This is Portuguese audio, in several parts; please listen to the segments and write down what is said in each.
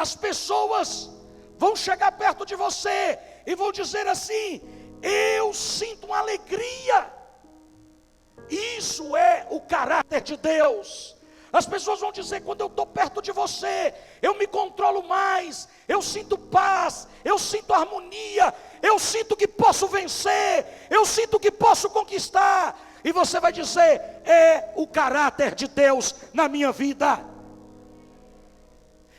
As pessoas vão chegar perto de você e vão dizer assim: eu sinto uma alegria. Isso é o caráter de Deus. As pessoas vão dizer: quando eu estou perto de você, eu me controlo mais, eu sinto paz, eu sinto harmonia, eu sinto que posso vencer, eu sinto que posso conquistar. E você vai dizer: é o caráter de Deus na minha vida.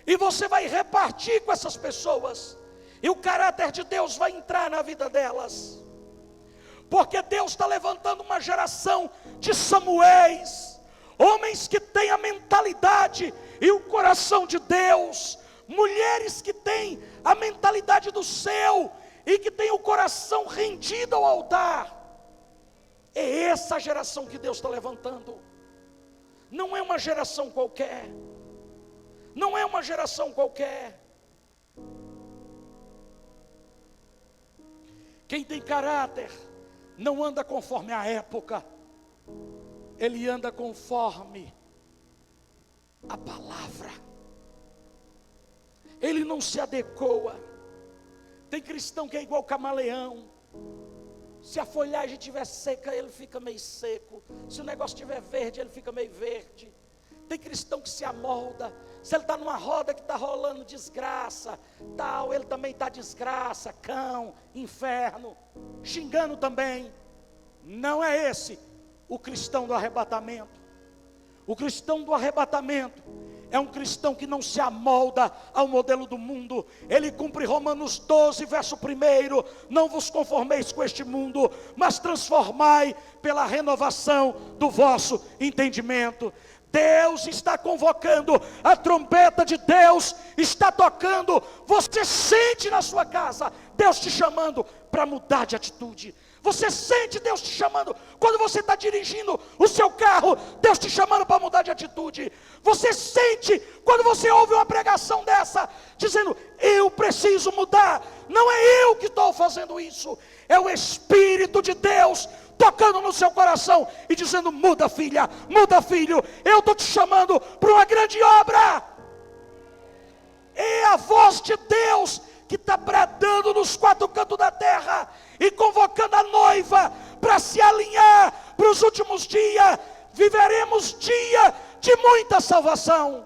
E você vai repartir com essas pessoas, e o caráter de Deus vai entrar na vida delas. Porque Deus está levantando uma geração de Samuéis, homens que têm a mentalidade e o coração de Deus, mulheres que têm a mentalidade do céu e que têm o coração rendido ao altar. É essa geração que Deus está levantando. Não é uma geração qualquer. Não é uma geração qualquer. Quem tem caráter não anda conforme a época, ele anda conforme a palavra. Ele não se adequa. Tem cristão que é igual camaleão. Se a folhagem estiver seca, ele fica meio seco. Se o negócio estiver verde, ele fica meio verde. Tem cristão que se amolda. Se ele está numa roda que está rolando desgraça, tal, ele também está desgraça, cão, inferno, xingando também. Não é esse o cristão do arrebatamento. O cristão do arrebatamento é um cristão que não se amolda ao modelo do mundo. Ele cumpre Romanos 12, verso 1: não vos conformeis com este mundo, mas transformai pela renovação do vosso entendimento. Deus está convocando, a trombeta de Deus está tocando. Você sente na sua casa Deus te chamando para mudar de atitude. Você sente Deus te chamando quando você está dirigindo o seu carro, Deus te chamando para mudar de atitude. Você sente quando você ouve uma pregação dessa, dizendo: eu preciso mudar. Não é eu que estou fazendo isso, é o Espírito de Deus tocando no seu coração e dizendo: muda, filha, muda, filho, eu estou te chamando para uma grande obra. É a voz de Deus que está bradando nos quatro cantos da terra e convocando a noiva para se alinhar para os últimos dias. Viveremos dia de muita salvação.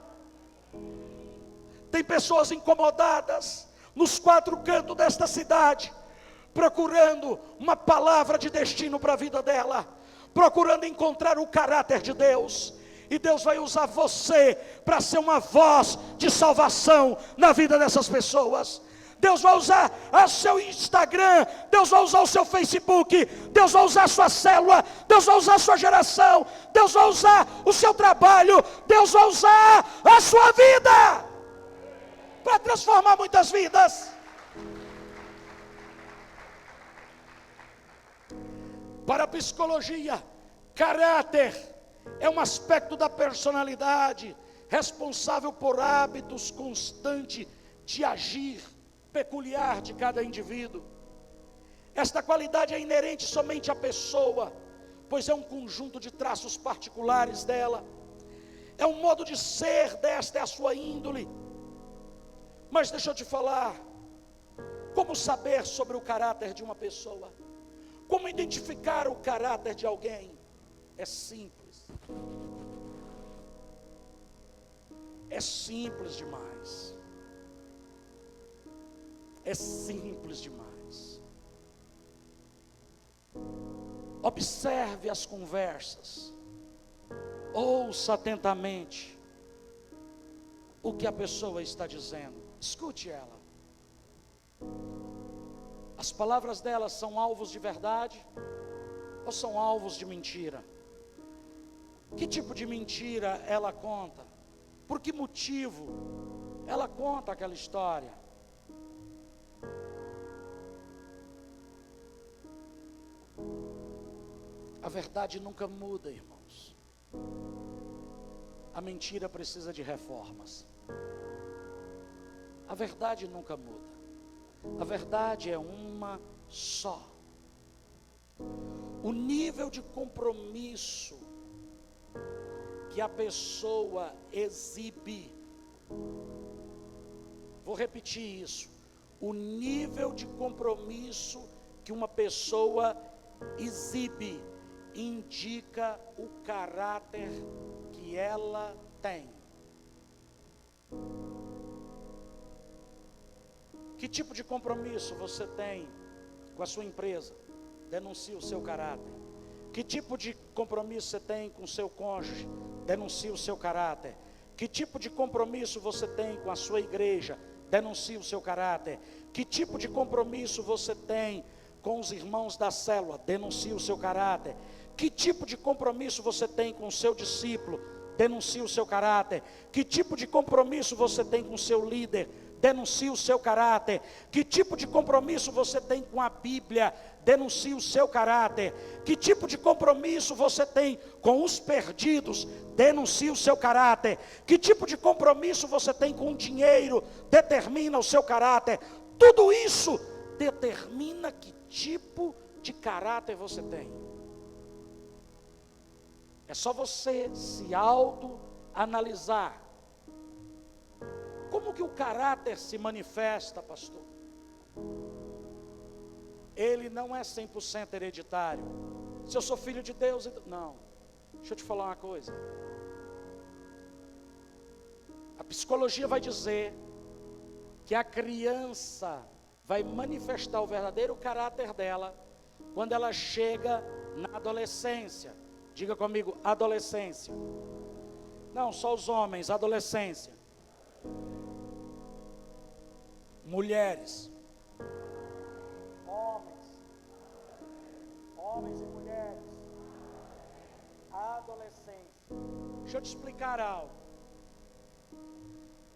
Tem pessoas incomodadas nos quatro cantos desta cidade, procurando uma palavra de destino para a vida dela, procurando encontrar o caráter de Deus. E Deus vai usar você para ser uma voz de salvação na vida dessas pessoas. Deus vai usar o seu Instagram, Deus vai usar o seu Facebook, Deus vai usar a sua célula, Deus vai usar a sua geração, Deus vai usar o seu trabalho, Deus vai usar a sua vida para transformar muitas vidas. Para a psicologia, caráter é um aspecto da personalidade responsável por hábitos constantes de agir peculiar de cada indivíduo. Esta qualidade é inerente somente à pessoa, pois é um conjunto de traços particulares dela. É um modo de ser, desta é a sua índole. Mas deixa eu te falar, como saber sobre o caráter de uma pessoa? Como identificar o caráter de alguém? É simples. É simples demais. É simples demais. Observe as conversas. Ouça atentamente o que a pessoa está dizendo. Escute ela. As palavras dela são alvos de verdade ou são alvos de mentira? Que tipo de mentira ela conta? Por que motivo ela conta aquela história? A verdade nunca muda, irmãos. A mentira precisa de reformas. A verdade nunca muda. A verdade é uma só. O nível de compromisso que a pessoa exibe Vou repetir isso. O nível de compromisso que uma pessoa exibe indica o caráter que ela tem. Que tipo de compromisso você tem com a sua empresa? Denuncie o seu caráter. Que tipo de compromisso você tem com o seu cônjuge? Denuncie o seu caráter. Que tipo de compromisso você tem com a sua igreja? Denuncie o seu caráter. Que tipo de compromisso você tem com os irmãos da célula? Denuncie o seu caráter. Que tipo de compromisso você tem com o seu discípulo? Denuncie o seu caráter. Que tipo de compromisso você tem com o seu líder? Denuncie o seu caráter. Que tipo de compromisso você tem com a Bíblia? Denuncie o seu caráter. Que tipo de compromisso você tem com os perdidos? Denuncie o seu caráter. Que tipo de compromisso você tem com o dinheiro? Determina o seu caráter. Tudo isso determina que tipo de caráter você tem. É só você se autoanalisar. Como que o caráter se manifesta, pastor? Ele não é 100% hereditário. Se eu sou filho de Deus, não. Deixa eu te falar uma coisa. A psicologia vai dizer que a criança vai manifestar o verdadeiro caráter dela quando ela chega na adolescência. Diga comigo, adolescência. Não, só os homens, adolescência. Mulheres. Homens e mulheres. Adolescência. Deixa eu te explicar algo.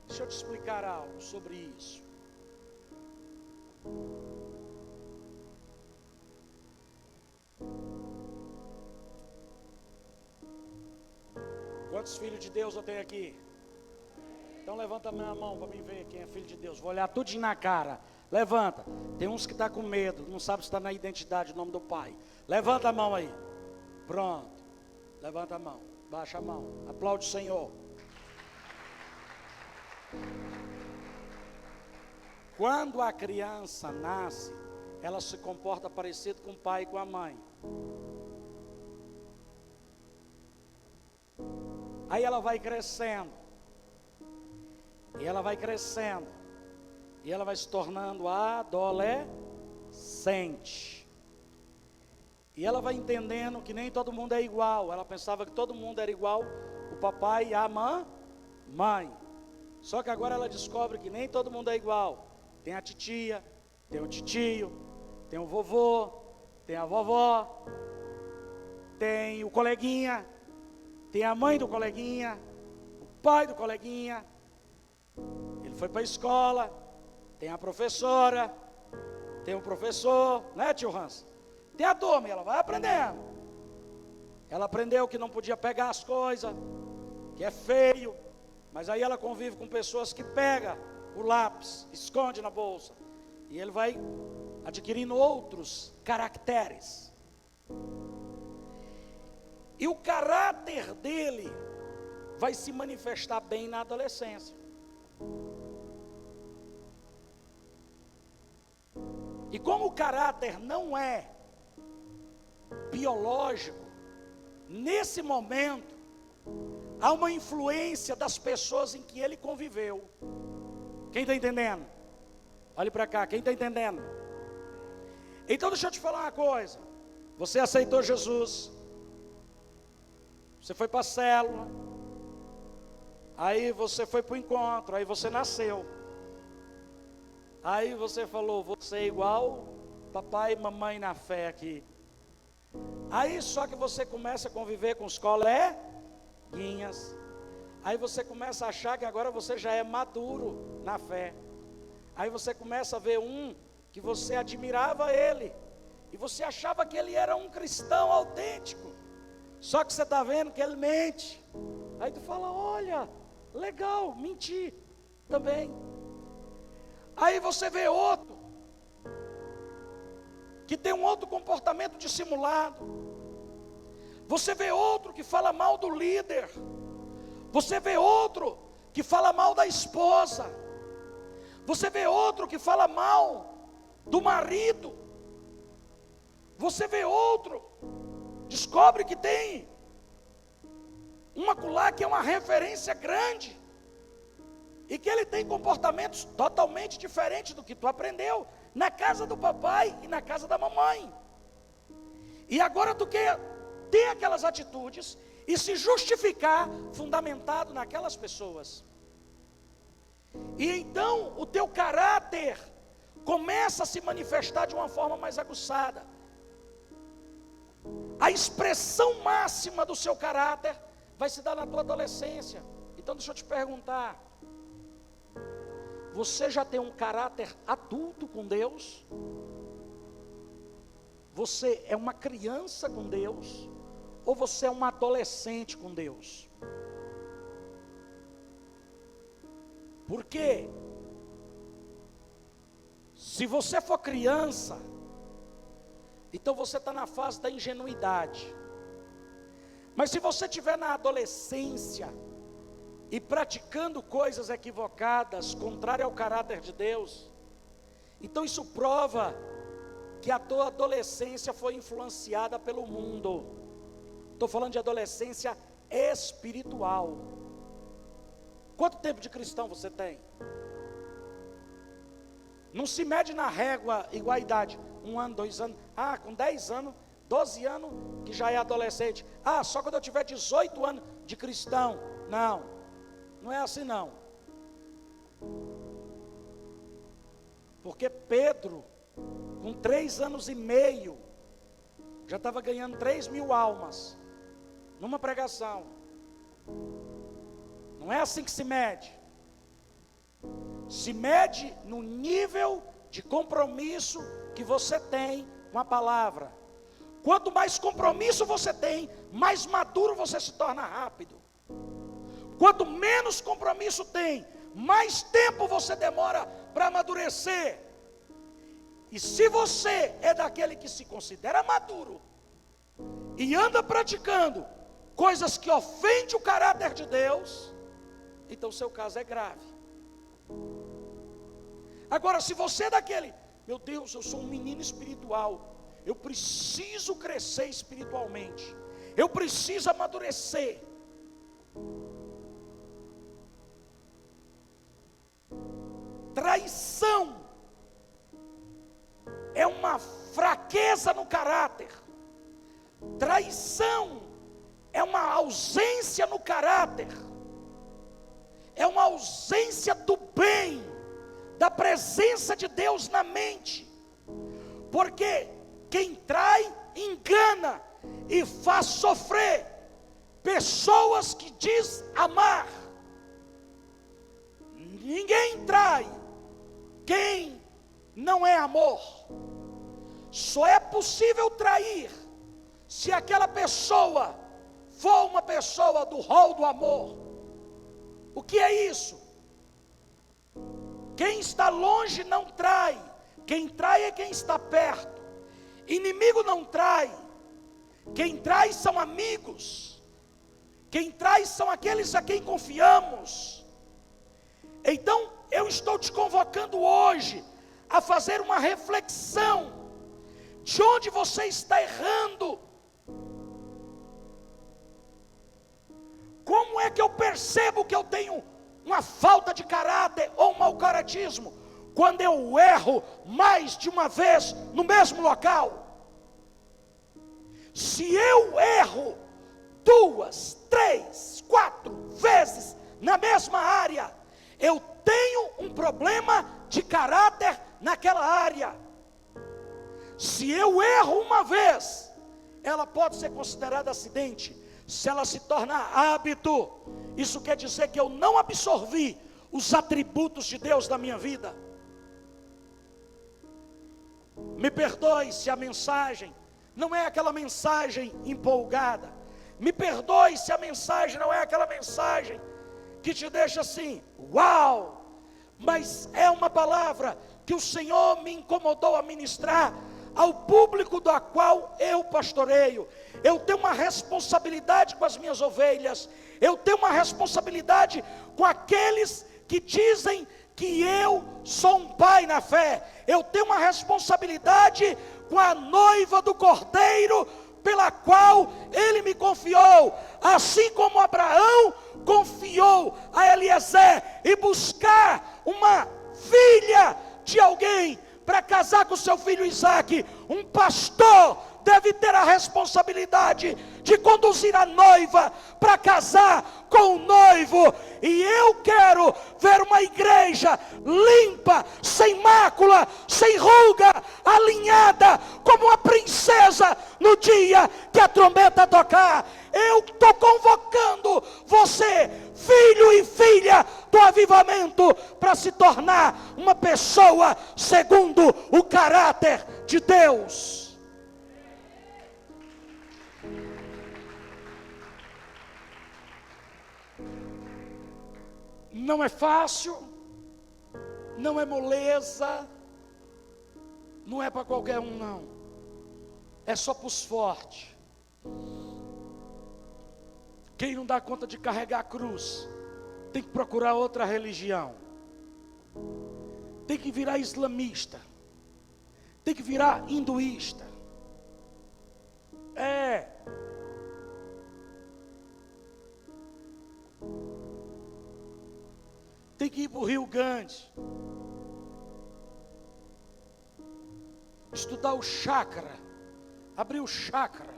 Deixa eu te explicar algo sobre isso. Quantos filhos de Deus eu tenho aqui? Então levanta a minha mão para mim ver quem é filho de Deus. Vou olhar tudinho na cara. Levanta. Tem uns que estão com medo, não sabe se está na identidade, o nome do pai. Levanta a mão aí. Pronto. Levanta a mão. Baixa a mão. Aplaude o Senhor. Quando a criança nasce, ela se comporta parecido com o pai e com a mãe. Aí ela vai crescendo. E ela vai crescendo. E ela vai se tornando adolescente. E ela vai entendendo que nem todo mundo é igual. Ela pensava que todo mundo era igual, o papai e a mãe. Só que agora ela descobre que nem todo mundo é igual. Tem a titia, tem o titio, tem o vovô, tem a vovó, tem o coleguinha, tem a mãe do coleguinha, o pai do coleguinha. Ele foi para a escola, tem a professora, tem o professor, né, tio Hans? Tem a turma, e ela vai aprendendo. Ela aprendeu que não podia pegar as coisas, que é feio, mas aí ela convive com pessoas que pegam o lápis, esconde na bolsa, e ele vai adquirindo outros caracteres. E o caráter dele vai se manifestar bem na adolescência. E como o caráter não é biológico, nesse momento, há uma influência das pessoas em que ele conviveu. Quem está entendendo? Olhe para cá, quem está entendendo? Então deixa eu te falar uma coisa. Você aceitou Jesus, você foi para a célula, aí você foi para o encontro, aí você nasceu. Aí você falou, você é igual papai e mamãe na fé aqui. Aí só que você começa a conviver com os coleguinhas. Aí você começa a achar que agora você já é maduro na fé. Aí você começa a ver um que você admirava ele. E você achava que ele era um cristão autêntico. Só que você está vendo que ele mente. Aí tu fala, olha, legal, menti também. Aí você vê outro, que tem um outro comportamento dissimulado. Você vê outro que fala mal do líder. Você vê outro que fala mal da esposa. Você vê outro que fala mal do marido. Você vê outro, descobre que tem uma acolá que é uma referência grande, e que ele tem comportamentos totalmente diferentes do que tu aprendeu na casa do papai e na casa da mamãe. E agora tu quer ter aquelas atitudes e se justificar fundamentado naquelas pessoas. E então o teu caráter começa a se manifestar de uma forma mais aguçada. A expressão máxima do seu caráter vai se dar na tua adolescência. Então deixa eu te perguntar: você já tem um caráter adulto com Deus? Você é uma criança com Deus? Ou você é um adolescente com Deus? Porque se você for criança, então você está na fase da ingenuidade. Mas se você estiver na adolescência e praticando coisas equivocadas, contrárias ao caráter de Deus, então isso prova que a tua adolescência foi influenciada pelo mundo. Estou falando de adolescência espiritual. Quanto tempo de cristão você tem? Não se mede na régua igual a idade. 1 ano, 2 anos. Com 10 anos, 12 anos, que já é adolescente. Só quando eu tiver 18 anos de cristão. Não, não é assim não. Porque Pedro, com 3 anos e meio, já estava ganhando 3.000 almas, numa pregação. Não é assim que se mede. Se mede no nível de compromisso que você tem com a palavra. Quanto mais compromisso você tem, mais maduro você se torna rápido. Quanto menos compromisso tem, mais tempo você demora para amadurecer. E se você é daquele que se considera maduro e anda praticando coisas que ofendem o caráter de Deus, então seu caso é grave. Agora, se você é daquele, meu Deus, eu sou um menino espiritual, eu preciso crescer espiritualmente, eu preciso amadurecer. Traição é uma fraqueza no caráter. Traição é uma ausência no caráter. É uma ausência do bem, da presença de Deus na mente. Porque quem trai, engana e faz sofrer pessoas que diz amar. Ninguém trai quem não é amor. Só é possível trair se aquela pessoa for uma pessoa do rol do amor. O que é isso? Quem está longe não trai, quem trai é quem está perto. Inimigo não trai, quem trai são amigos, quem trai são aqueles a quem confiamos. Então eu estou te convocando hoje a fazer uma reflexão de onde você está errando. Como é que eu percebo que eu tenho uma falta de caráter ou um mau caratismo? Quando eu erro mais de uma vez no mesmo local. Se eu erro 2, 3, 4 vezes na mesma área, eu tenho um problema de caráter naquela área. Se eu erro uma vez, ela pode ser considerada acidente. Se ela se tornar hábito, isso quer dizer que eu não absorvi os atributos de Deus na minha vida. Me perdoe se a mensagem não é aquela mensagem empolgada. Me perdoe se a mensagem não é aquela mensagem que te deixa assim, uau! Mas é uma palavra que o Senhor me incomodou a ministrar ao público do qual eu pastoreio. Eu tenho uma responsabilidade com as minhas ovelhas. Eu tenho uma responsabilidade com aqueles que dizem que eu sou um pai na fé. Eu tenho uma responsabilidade com a noiva do Cordeiro, pela qual Ele me confiou, assim como Abraão confiou a Eliezer e buscar uma filha de alguém para casar com seu filho Isaque. Um pastor deve ter a responsabilidade de conduzir a noiva para casar com o noivo. E eu quero ver uma igreja limpa, sem mácula, sem ruga, alinhada como uma princesa no dia que a trombeta tocar. Eu estou convocando você, filho e filha do avivamento, para se tornar uma pessoa segundo o caráter de Deus. Não é fácil, não é moleza, não é para qualquer um não, é só para os fortes. Quem não dá conta de carregar a cruz, tem que procurar outra religião, tem que virar islamista, tem que virar hinduísta. Tem que ir para o Rio Grande, estudar o chakra, abrir o chakra,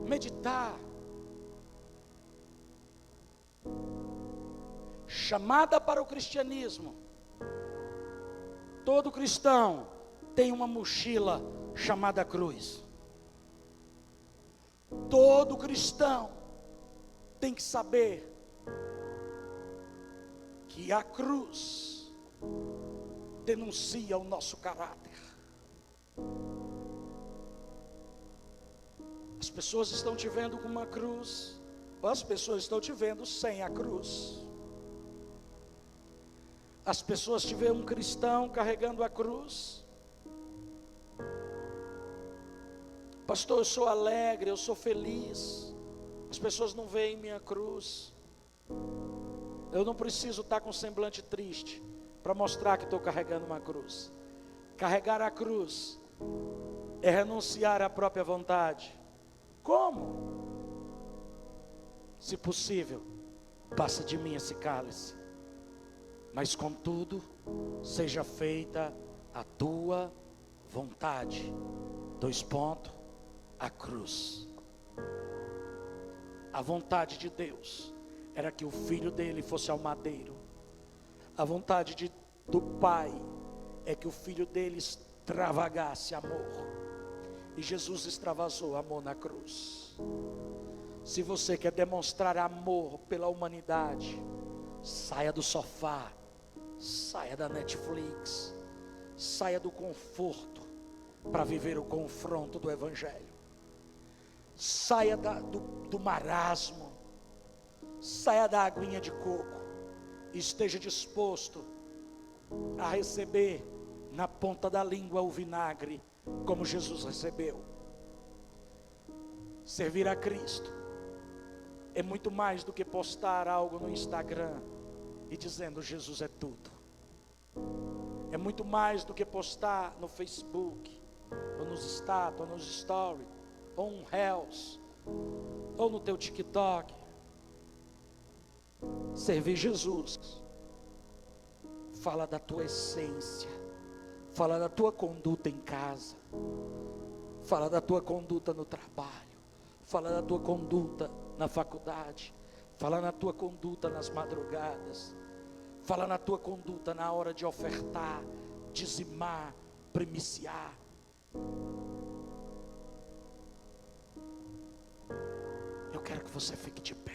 meditar. Chamada para o cristianismo. Todo cristão tem uma mochila chamada cruz. Todo cristão tem que saber que a cruz denuncia o nosso caráter. As pessoas estão te vendo com uma cruz, ou as pessoas estão te vendo sem a cruz. As pessoas te veem um cristão carregando a cruz. Pastor, eu sou alegre, eu sou feliz. As pessoas não veem minha cruz. Eu não preciso estar com semblante triste para mostrar que estou carregando uma cruz. Carregar a cruz é renunciar à própria vontade. Como? Se possível, passa de mim esse cálice, mas contudo, seja feita a tua vontade. A cruz. A vontade de Deus era que o filho dele fosse ao madeiro. A vontade do pai é que o filho dele extravagasse amor. E Jesus extravasou amor na cruz. Se você quer demonstrar amor pela humanidade, saia do sofá, saia da Netflix, saia do conforto para viver o confronto do Evangelho. Saia do marasmo, saia da aguinha de coco e esteja disposto a receber na ponta da língua o vinagre, como Jesus recebeu. Servir a Cristo é muito mais do que postar algo no Instagram e dizendo Jesus é tudo. É muito mais do que postar no Facebook, ou nos status, ou nos stories, ou um Reels, ou no teu TikTok. Servir Jesus fala da tua essência, fala da tua conduta em casa, fala da tua conduta no trabalho, fala da tua conduta na faculdade, fala na tua conduta nas madrugadas, fala na tua conduta na hora de ofertar, dizimar, primiciar. Eu quero que você fique de pé.